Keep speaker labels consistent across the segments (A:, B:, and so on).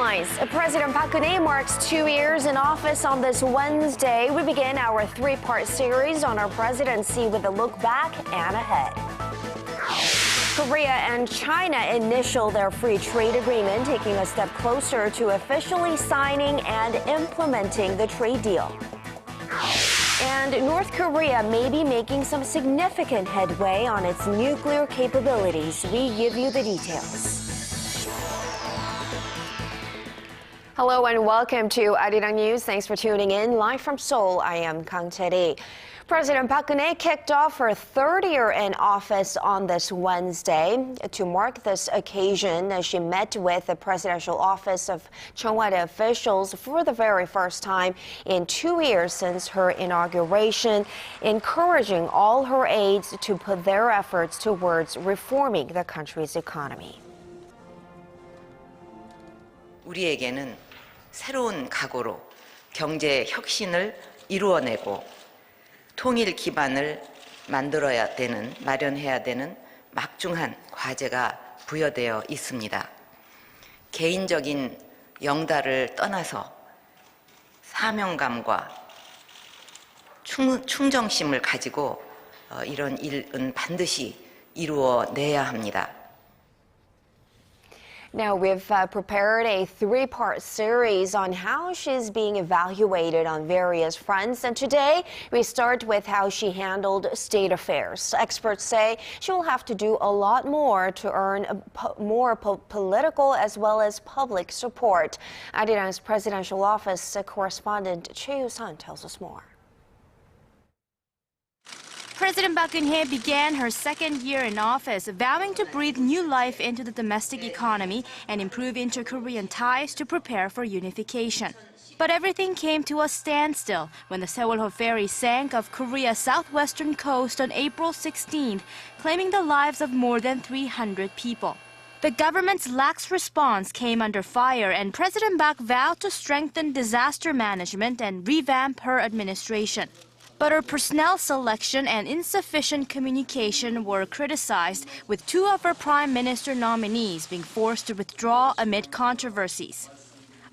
A: headlines. President Park Geun-hye marks 2 years in office on this Wednesday. We begin our three-part series on our presidency with a look back and ahead. Korea and China initial their free trade agreement, taking a step closer to officially signing and implementing the trade deal. And North Korea may be making some significant headway on its nuclear capabilities. We give you the details. Hello and welcome to ARIRANG News. Thanks for tuning in. Live from Seoul, I am Kang Chae-ri. President Park Geun-hye kicked off her third year in office on this Wednesday. To mark this occasion, she met with the presidential office of Cheong Wa Dae officials for the very first time in 2 years since her inauguration, encouraging all her aides to put their efforts towards reforming the country's economy.
B: 우리에게는 새로운 각오로 경제 혁신을 이루어내고 통일 기반을 마련해야 되는 막중한 과제가 부여되어 있습니다. 개인적인 영달을 떠나서 사명감과 충정심을 가지고 이런 일은 반드시 이루어내야 합니다.
A: Now, we've prepared a three-part series on how she's being evaluated on various fronts. And today, we start with how she handled state affairs. Experts say she will have to do a lot more to earn more political as well as public support. ARIRANG's presidential office correspondent Choi Yoo-sun tells us more.
C: President Park Geun-hye began her second year in office, vowing to breathe new life into the domestic economy and improve inter-Korean ties to prepare for unification. But everything came to a standstill when the Sewol-ho ferry sank off Korea's southwestern coast on April 16th, claiming the lives of more than 300 people. The government's lax response came under fire, and President Park vowed to strengthen disaster management and revamp her administration. But her personnel selection and insufficient communication were criticized, with 2 of her prime minister nominees being forced to withdraw amid controversies.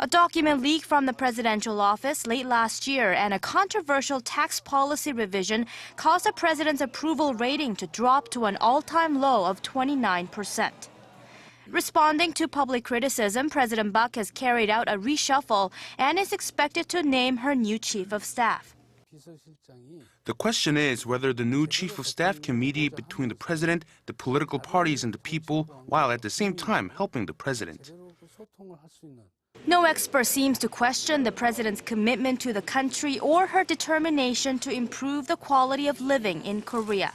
C: A document leaked from the presidential office late last year and a controversial tax policy revision caused the president's approval rating to drop to an all-time low of 29%. Responding to public criticism, President Park has carried out a reshuffle and is expected to name her new chief of staff.
D: The question is whether the new chief of staff can mediate between the president, the political parties, and the people, while at the same time helping the president.
C: No expert seems to question the president's commitment to the country or her determination to improve the quality of living in Korea.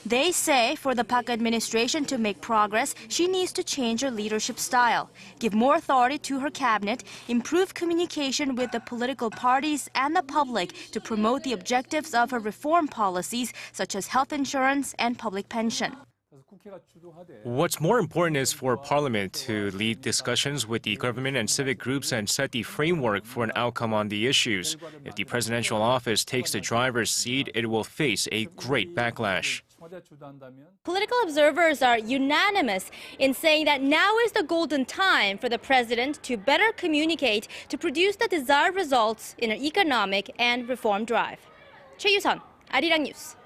C: They say for the Park administration to make progress, she needs to change her leadership style, give more authority to her cabinet, improve communication with the political parties and the public to promote the objectives of her reform policies, such as health insurance and public pension.
E: What's more important is for Parliament to lead discussions with the government and civic groups and set the framework for an outcome on the issues. If the presidential office takes the driver's seat, it will face a great backlash.
F: Political observers are unanimous in saying that now is the golden time for the president to better communicate to produce the desired results in an economic and reform drive. Choi Yoo-sun, ARIRANG News.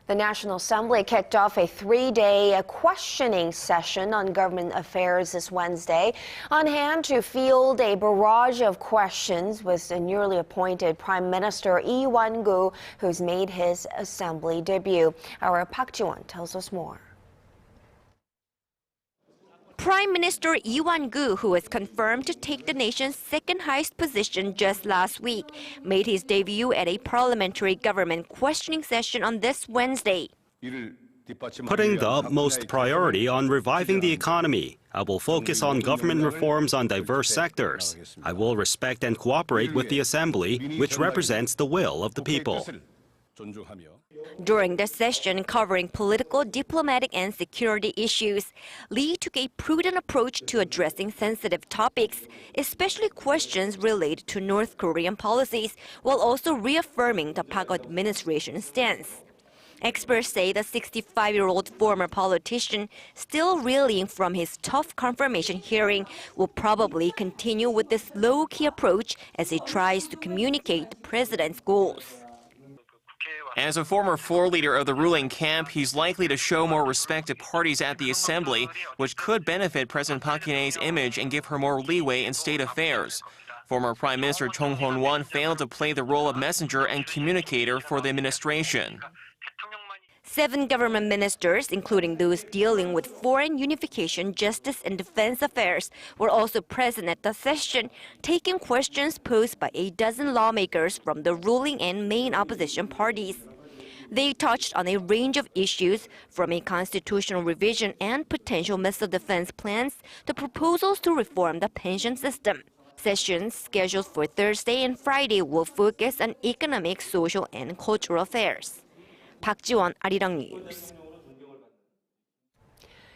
A: The National Assembly kicked off a 3-day questioning session on government affairs this Wednesday. On hand to field a barrage of questions was the newly appointed Prime Minister Wankoo, who's made his assembly debut. Our Park Ji-won tells us more.
G: Prime Minister Wankoo, who was confirmed to take the nation's second highest position just last week, made his debut at a parliamentary government questioning session on this Wednesday.
H: Putting the utmost priority on reviving the economy, I will focus on government reforms on diverse sectors. I will respect and cooperate with the Assembly, which represents the will of the people.
G: During the session covering political, diplomatic, and security issues, Lee took a prudent approach to addressing sensitive topics, especially questions related to North Korean policies, while also reaffirming the Park administration's stance. Experts say the 65-year-old former politician, still reeling from his tough confirmation hearing, will probably continue with this low-key approach as he tries to communicate the president's goals.
I: As a former floor leader of the ruling camp, he's likely to show more respect to parties at the assembly, which could benefit President Park Geun-hye's image and give her more leeway in state affairs. Former Prime Minister Cheong Wa Dae failed to play the role of messenger and communicator for the administration.
G: 7 government ministers, including those dealing with foreign unification, justice, and defense affairs, were also present at the session, taking questions posed by a dozen lawmakers from the ruling and main opposition parties. They touched on a range of issues, from a constitutional revision and potential missile defense plans to proposals to reform the pension system. Sessions scheduled for Thursday and Friday will focus on economic, social, and cultural affairs. Park Geun-hye, ARIRANG News.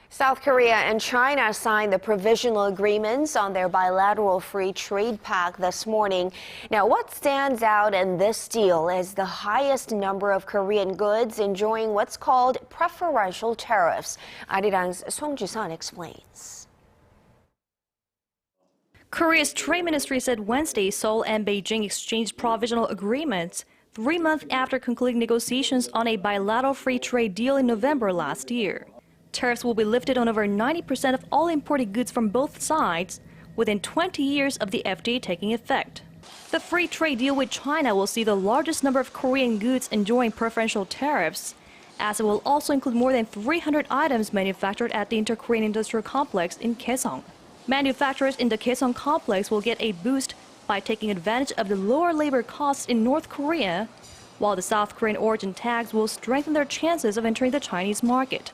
A: South Korea and China signed the provisional agreements on their bilateral free trade pact this morning. Now, what stands out in this deal is the highest number of Korean goods enjoying what's called preferential tariffs. ARIRANG's Song Ji-sun explains.
J: Korea's Trade Ministry said Wednesday Seoul and Beijing exchanged provisional agreements 3 months after concluding negotiations on a bilateral free trade deal in November last year. Tariffs will be lifted on over 90% of all imported goods from both sides within 20 years of the FTA taking effect. The free trade deal with China will see the largest number of Korean goods enjoying preferential tariffs, as it will also include more than 300 items manufactured at the Inter-Korean Industrial Complex in Kaesong. Manufacturers in the Kaesong complex will get a boost by taking advantage of the lower labor costs in North Korea, while the South Korean origin tags will strengthen their chances of entering the Chinese market.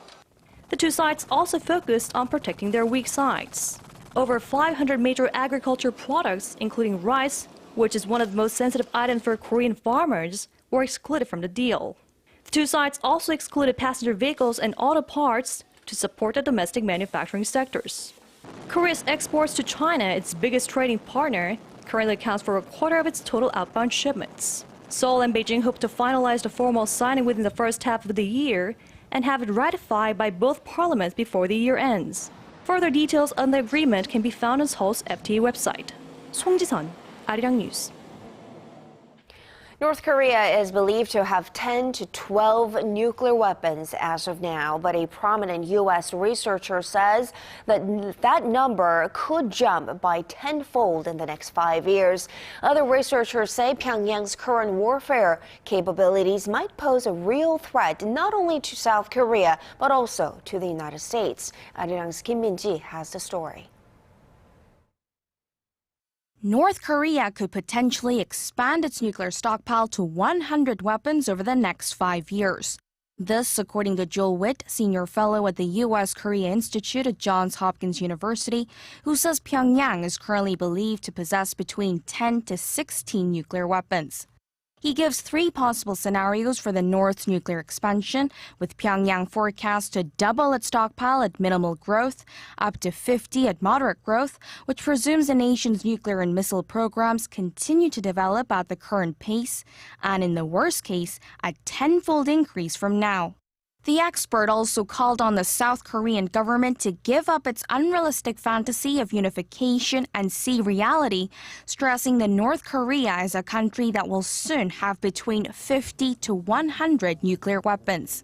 J: The two sides also focused on protecting their weak sides. Over 500 major agriculture products, including rice, which is one of the most sensitive items for Korean farmers, were excluded from the deal. The two sides also excluded passenger vehicles and auto parts to support the domestic manufacturing sectors. Korea's exports to China, its biggest trading partner, currently accounts for a quarter of its total outbound shipments. Seoul and Beijing hope to finalize the formal signing within the first half of the year and have it ratified by both parliaments before the year ends. Further details on the agreement can be found on Seoul's FTA website. Song Ji-sun, ARIRANG News.
A: North Korea is believed to have 10 to 12 nuclear weapons as of now, but a prominent U.S. researcher says that number could jump by tenfold in the next 5 years. Other researchers say Pyongyang's current warfare capabilities might pose a real threat not only to South Korea, but also to the United States. ARIRANG's Kim Min-ji has the story.
C: North Korea could potentially expand its nuclear stockpile to 100 weapons over the next 5 years. This, according to Joel Witt, senior fellow at the U.S. Korea Institute at Johns Hopkins University, who says Pyongyang is currently believed to possess between 10 to 16 nuclear weapons. He gives 3 possible scenarios for the North's nuclear expansion, with Pyongyang forecast to double its stockpile at minimal growth, up to 50 at moderate growth, which presumes the nation's nuclear and missile programs continue to develop at the current pace, and in the worst case, a tenfold increase from now. The expert also called on the South Korean government to give up its unrealistic fantasy of unification and see reality, stressing that North Korea is a country that will soon have between 50 to 100 nuclear weapons.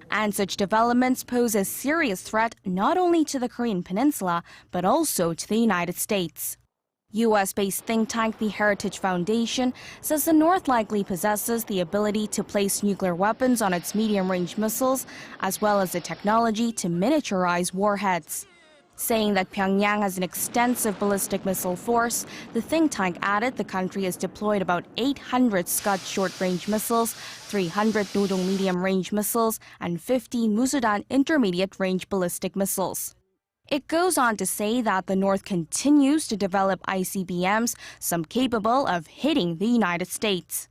C: And such developments pose a serious threat not only to the Korean peninsula, but also to the United States. U.S.-based think tank the Heritage Foundation says the North likely possesses the ability to place nuclear weapons on its medium-range missiles, as well as the technology to miniaturize warheads. Saying that Pyongyang has an extensive ballistic missile force, the think tank added the country has deployed about 800 Scud short-range missiles, 300 Nodong medium-range missiles, and 50 Musudan intermediate-range ballistic missiles. It goes on to say that the North continues to develop ICBMs, some capable of hitting the United States.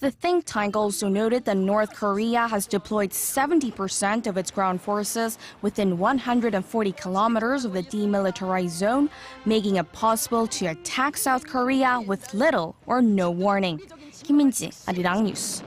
C: The think tank also noted that North Korea has deployed 70% of its ground forces within 140 kilometers of the demilitarized zone, making it possible to attack South Korea with little or no warning. Kim Min-ji, ARIRANG News.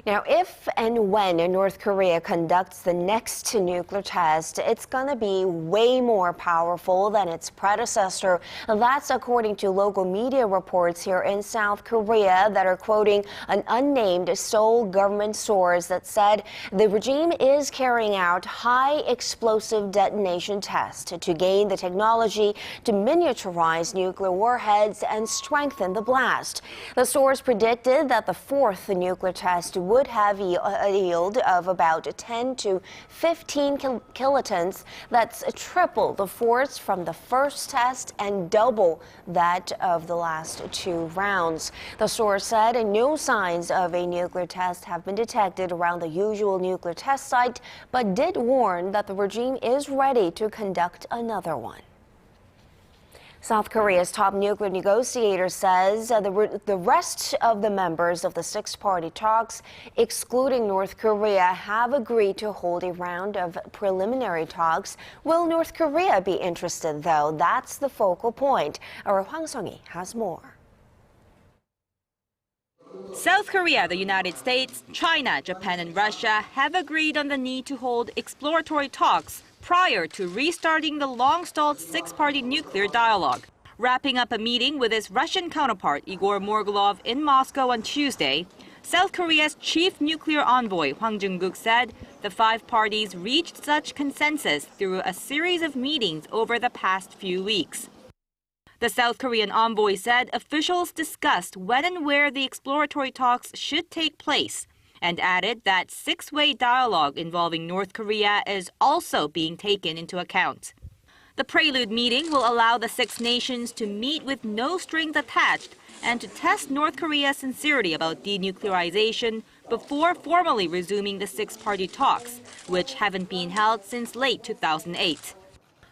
A: Now, if and when North Korea conducts the next nuclear test, it's going to be way more powerful than its predecessor. That's according to local media reports here in South Korea that are quoting an unnamed Seoul government source that said the regime is carrying out high explosive detonation tests to gain the technology to miniaturize nuclear warheads and strengthen the blast. The source predicted that the fourth nuclear test would have a yield of about 10 to 15 kilotons. That's triple the force from the first test and double that of the last two rounds. The source said no signs of a nuclear test have been detected around the usual nuclear test site, but did warn that the regime is ready to conduct another one. South Korea's top nuclear negotiator says the rest of the members of the six-party talks, excluding North Korea, have agreed to hold a round of preliminary talks. Will North Korea be interested, though? That's the focal point. Our Hwang Sung-hee has more.
K: South Korea, the United States, China, Japan, and Russia have agreed on the need to hold exploratory talks prior to restarting the long-stalled six-party nuclear dialogue. Wrapping up a meeting with his Russian counterpart Igor Morgulov in Moscow on Tuesday, South Korea's chief nuclear envoy Hwang Jung-guk said the five parties reached such consensus through a series of meetings over the past few weeks. The South Korean envoy said officials discussed when and where the exploratory talks should take place, and added that six-way dialogue involving North Korea is also being taken into account. The prelude meeting will allow the six nations to meet with no strings attached and to test North Korea's sincerity about denuclearization before formally resuming the six-party talks, which haven't been held since late 2008.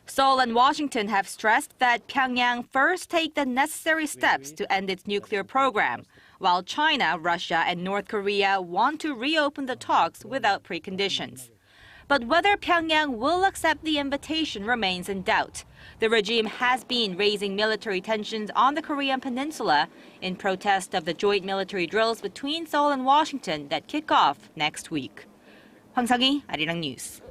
K: Seoul and Washington have stressed that Pyongyang first take the necessary steps to end its nuclear program, while China, Russia, and North Korea want to reopen the talks without preconditions. But whether Pyongyang will accept the invitation remains in doubt. The regime has been raising military tensions on the Korean peninsula in protest of the joint military drills between Seoul and Washington that kick off next week. Hwang Sung-hee, ARIRANG News.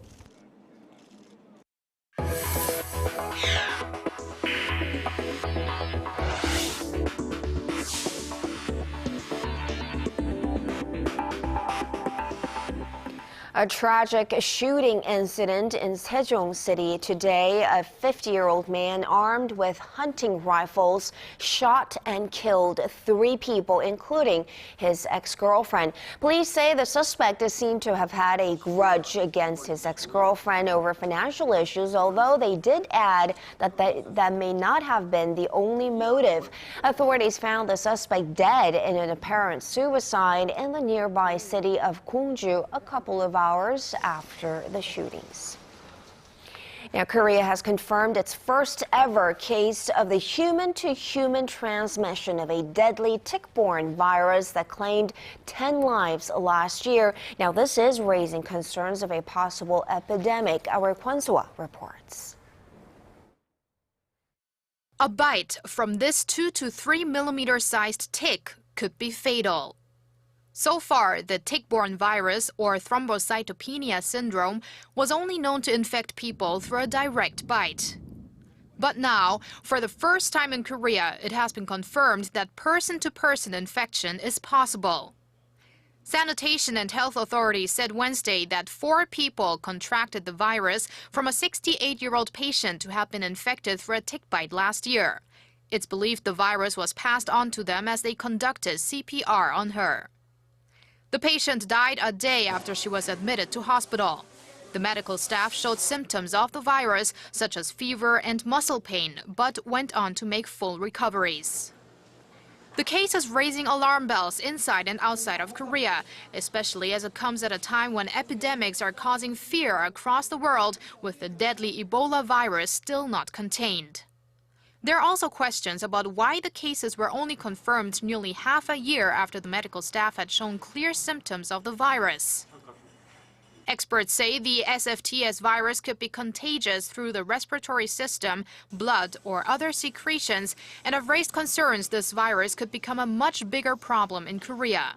A: A tragic shooting incident in Sejong City today. A 50-year-old man armed with hunting rifles shot and killed 3 people, including his ex-girlfriend. Police say the suspect is seen to have had a grudge against his ex-girlfriend over financial issues, although they did add that that may not have been the only motive. Authorities found the suspect dead in an apparent suicide in the nearby city of Gwangju a couple of hours after the shootings. Now, Korea has confirmed its first ever case of the human-to-human transmission of a deadly tick-borne virus that claimed 10 lives last year. Now, this is raising concerns of a possible epidemic. Our Kwon So-ah reports.
L: A bite from this 2 to 3 millimeter sized tick could be fatal. So far, the tick-borne virus, or thrombocytopenia syndrome, was only known to infect people through a direct bite. But now, for the first time in Korea, it has been confirmed that person-to-person infection is possible. Sanitation and health authorities said Wednesday that 4 people contracted the virus from a 68-year-old patient who had been infected through a tick bite last year. It's believed the virus was passed on to them as they conducted CPR on her. The patient died a day after she was admitted to hospital. The medical staff showed symptoms of the virus, such as fever and muscle pain, but went on to make full recoveries. The case is raising alarm bells inside and outside of Korea, especially as it comes at a time when epidemics are causing fear across the world, with the deadly Ebola virus still not contained. There are also questions about why the cases were only confirmed nearly half a year after the medical staff had shown clear symptoms of the virus. Experts say the SFTS virus could be contagious through the respiratory system, blood, or other secretions, and have raised concerns this virus could become a much bigger problem in Korea.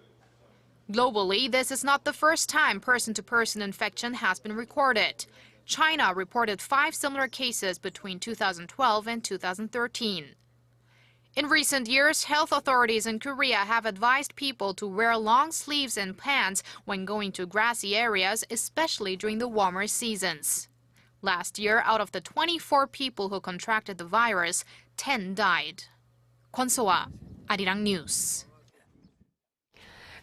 L: Globally, this is not the first time person-to-person infection has been recorded. China reported 5 similar cases between 2012 and 2013. In recent years, health authorities in Korea have advised people to wear long sleeves and pants when going to grassy areas, especially during the warmer seasons. Last year, out of the 24 people who contracted the virus, 10 died. Kwon So-ah, ARIRANG News.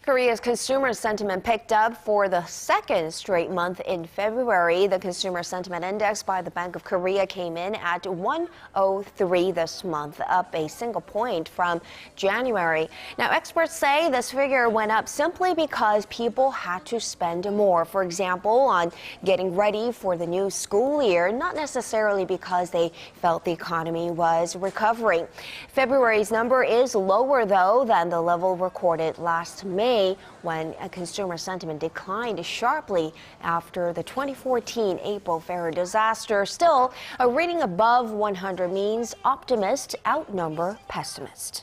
A: Korea's consumer sentiment picked up for the second straight month in February. The consumer sentiment index by the Bank of Korea came in at 103 this month, up a single point from January. Now, experts say this figure went up simply because people had to spend more, for example, on getting ready for the new school year, not necessarily because they felt the economy was recovering. February's number is lower, though, than the level recorded last May, when consumer sentiment declined sharply after the 2014 April ferry disaster. Still, a reading above 100 means optimists outnumber pessimists.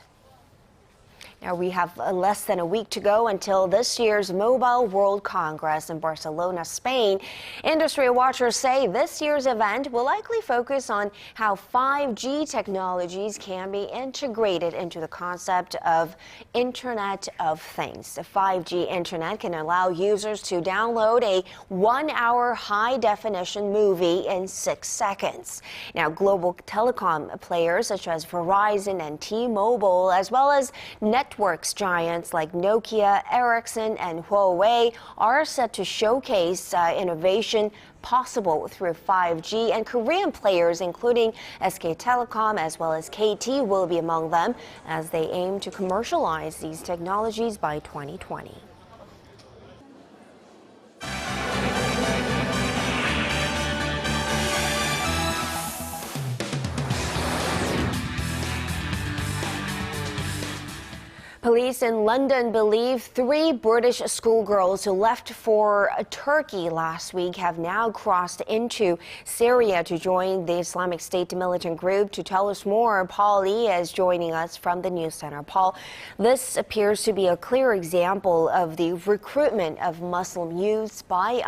A: Now, we have less than a week to go until this year's Mobile World Congress in Barcelona, Spain. Industry watchers say this year's event will likely focus on how 5G technologies can be integrated into the concept of Internet of Things. The 5G Internet can allow users to download a 1-hour high-definition movie in 6 seconds. Now, global telecom players such as Verizon and T-Mobile, as well as networks giants like Nokia, Ericsson, and Huawei are set to showcase innovation possible through 5G, and Korean players including SK Telecom as well as KT will be among them as they aim to commercialize these technologies by 2020. Police in London believe 3 British schoolgirls who left for Turkey last week have now crossed into Syria to join the Islamic State militant group. To tell us more, Paul Lee is joining us from the News Center. Paul, this appears to be a clear example of the recruitment of Muslim youths by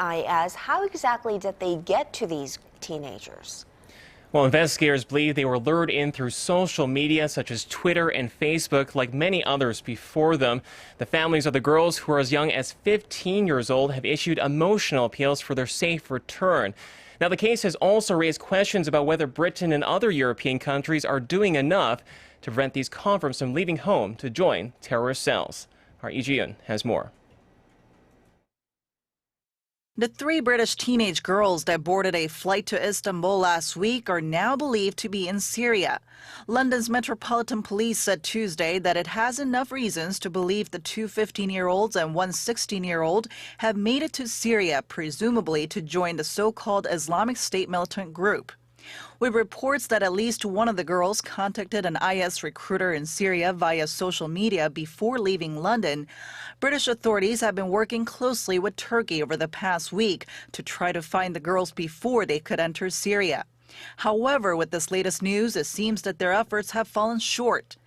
A: IS. How exactly did they get to these teenagers?
I: Well, investigators believe they were lured in through social media such as Twitter and Facebook, like many others before them. The families of the girls, who are as young as 15 years old, have issued emotional appeals for their safe return. Now, the case has also raised questions about whether Britain and other European countries are doing enough to prevent these converts from leaving home to join terrorist cells. Our Lee Ji-eun has more.
M: The 3 British teenage girls that boarded a flight to Istanbul last week are now believed to be in Syria. London's Metropolitan Police said Tuesday that it has enough reasons to believe the 2 15-year-olds and 1 16-year-old have made it to Syria, presumably to join the so-called Islamic State militant group. With reports that at least one of the girls contacted an IS recruiter in Syria via social media before leaving London, British authorities have been working closely with Turkey over the past week to try to find the girls before they could enter Syria. However, with this latest news, it seems that their efforts have fallen short.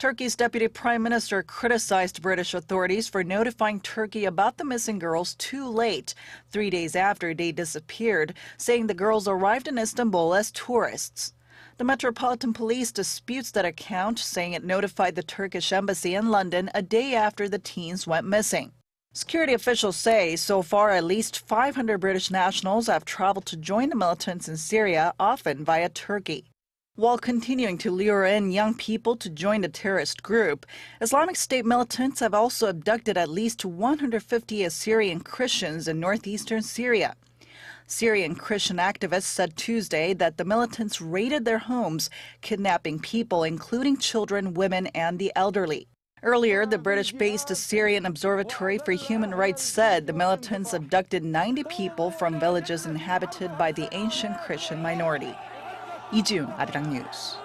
M: Turkey's deputy prime minister criticized British authorities for notifying Turkey about the missing girls too late, 3 days after they disappeared, saying the girls arrived in Istanbul as tourists. The Metropolitan Police disputes that account, saying it notified the Turkish embassy in London a day after the teens went missing. Security officials say so far at least 500 British nationals have traveled to join the militants in Syria, often via Turkey. While continuing to lure in young people to join the terrorist group, Islamic State militants have also abducted at least 150 Assyrian Christians in northeastern Syria. Syrian Christian activists said Tuesday that the militants raided their homes, kidnapping people, including children, women, and the elderly. Earlier, the British-based Syrian Observatory for Human Rights said the militants abducted 90 people from villages inhabited by the ancient Christian minority. Lee Ji-eun, ARIRANG News.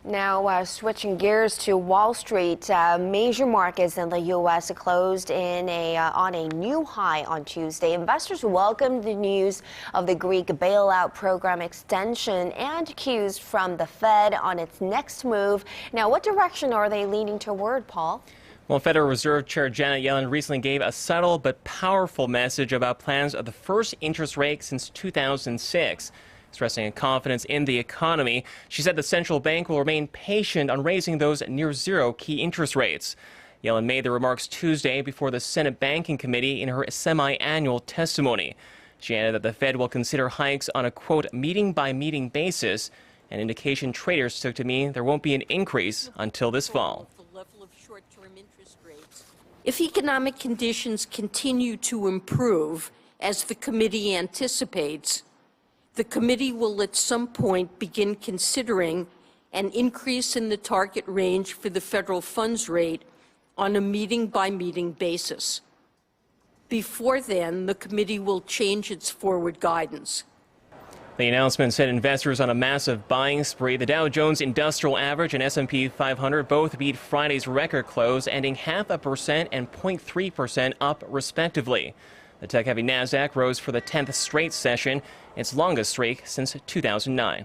A: Now, switching gears to Wall Street, major markets in the U.S. closed on a new high on Tuesday. Investors welcomed the news of the Greek bailout program extension and cues from the Fed on its next move. Now, what direction are they leaning toward, Paul?
I: Well, Federal Reserve Chair Janet Yellen recently gave a subtle but powerful message about plans of the first interest rate since 2006. Stressing a confidence in the economy, she said the central bank will remain patient on raising those near-zero key interest rates. Yellen made the remarks Tuesday before the Senate Banking Committee in her semi-annual testimony. She added that the Fed will consider hikes on a, quote, meeting-by-meeting basis, an indication traders took to mean there won't be an increase until this fall.
N: If economic conditions continue to improve, as the committee anticipates, the committee will at some point begin considering an increase in the target range for the federal funds rate on a meeting-by-meeting basis. Before then, the committee will change its forward guidance.
I: The announcement set investors on a massive buying spree. The Dow Jones Industrial Average and S&P 500 both beat Friday's record close, ending 0.5% and 0.3% up, respectively. The tech-heavy Nasdaq rose for the 10th straight session, its longest streak since 2009.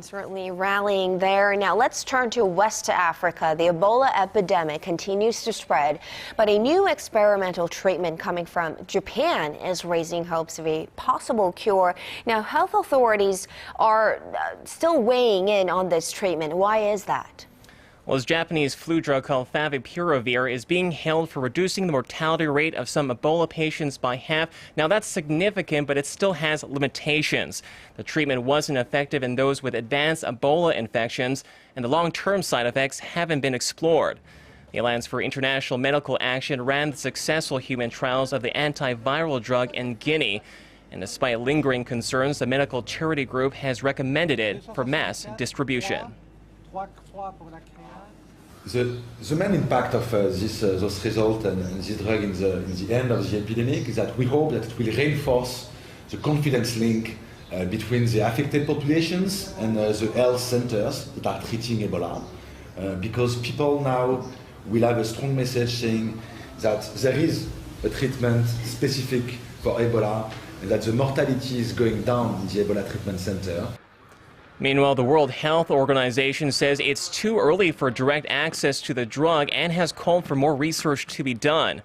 A: Certainly rallying there. Now let's turn to West Africa. The Ebola epidemic continues to spread, but a new experimental treatment coming from Japan is raising hopes of a possible cure. Now, health authorities are still weighing in on this treatment. Why is that?
I: Well, this Japanese flu drug called favipiravir is being hailed for reducing the mortality rate of some Ebola patients by half. Now, that's significant, but it still has limitations. The treatment wasn't effective in those with advanced Ebola infections, and the long-term side effects haven't been explored. The Alliance for International Medical Action ran the successful human trials of the antiviral drug in Guinea. And despite lingering concerns, the medical charity group has recommended it for mass distribution.
O: The main impact of those results and this drug in the end of the epidemic is that we hope that it will reinforce the confidence link between the affected populations and the health centers that are treating Ebola, because people now will have a strong message saying that there is a treatment specific for Ebola and that the mortality is going down in the Ebola treatment center.
I: Meanwhile, the World Health Organization says it's too early for direct access to the drug and has called for more research to be done.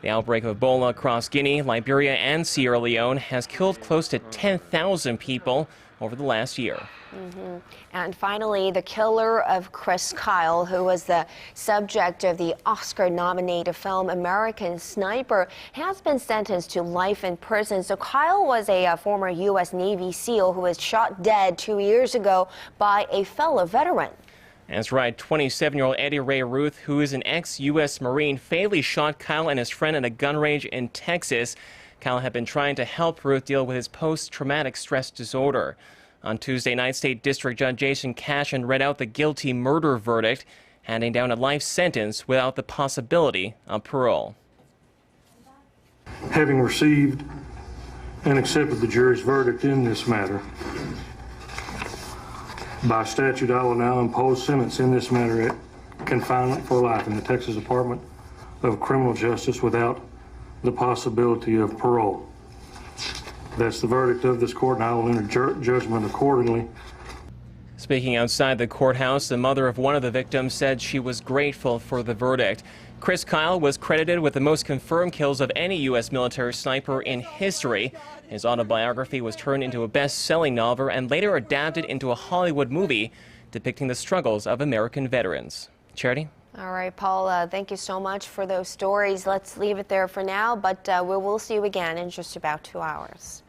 I: The outbreak of Ebola across Guinea, Liberia, and Sierra Leone has killed close to 10,000 people over the last year.
A: And finally, the killer of Chris Kyle, who was the subject of the Oscar-nominated film American Sniper, has been sentenced to life in prison. So Kyle was a former U.S. Navy SEAL who was shot dead 2 years ago by a fellow veteran.
I: That's right. 27-year-old Eddie Ray Ruth, who is an ex-U.S. Marine, fatally shot Kyle and his friend at a gun range in Texas. Kyle had been trying to help Ruth deal with his post-traumatic stress disorder. On Tuesday night, State District Judge Jason Cashin read out the guilty murder verdict, handing down a life sentence without the possibility of parole.
P: Having received and accepted the jury's verdict in this matter, by statute, I will now impose sentence in this matter at confinement for life in the Texas Department of Criminal Justice without the possibility of parole. That's the verdict of this court, and I will enter judgment accordingly.
I: Speaking outside the courthouse, the mother of one of the victims said she was grateful for the verdict. Chris Kyle was credited with the most confirmed kills of any U.S. military sniper in history. His autobiography was turned into a best-selling novel and later adapted into a Hollywood movie depicting the struggles of American veterans. Charity?
A: All right, Paul, thank you so much for those stories. Let's leave it there for now, but we will see you again in just about 2 hours.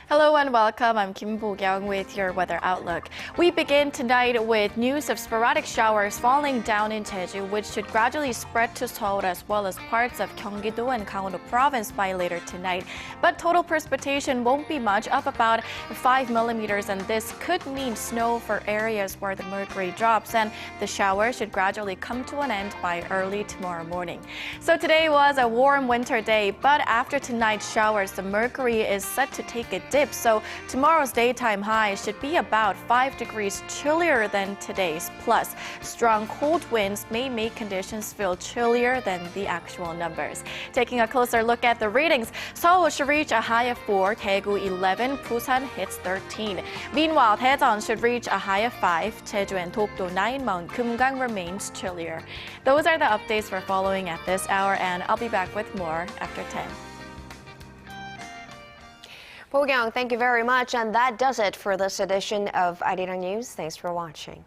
Q: Hello and welcome. I'm Kim Bo-kyung with your weather outlook. We begin tonight with news of sporadic showers falling down in Jeju, which should gradually spread to Seoul as well as parts of Gyeonggi-do and Gangwon-do province by later tonight. But total precipitation won't be much, up about 5 millimeters, and this could mean snow for areas where the mercury drops, and the shower should gradually come to an end by early tomorrow morning. So today was a warm winter day, but after tonight's showers, the mercury is set to take a dip. So So tomorrow's daytime high should be about 5 degrees chillier than today's. Plus, strong cold winds may make conditions feel chillier than the actual numbers. Taking a closer look at the readings, Seoul should reach a high of 4, Daegu 11, Busan hits 13. Meanwhile, Daejeon should reach a high of 5, Jeju and Dokdo 9, Mount Kumgang remains chillier. Those are the updates we're following at this hour, and I'll be back with more after 10.
A: Park Geun-hye, thank you very much. And that does it for this edition of ARIRANG News. Thanks for watching.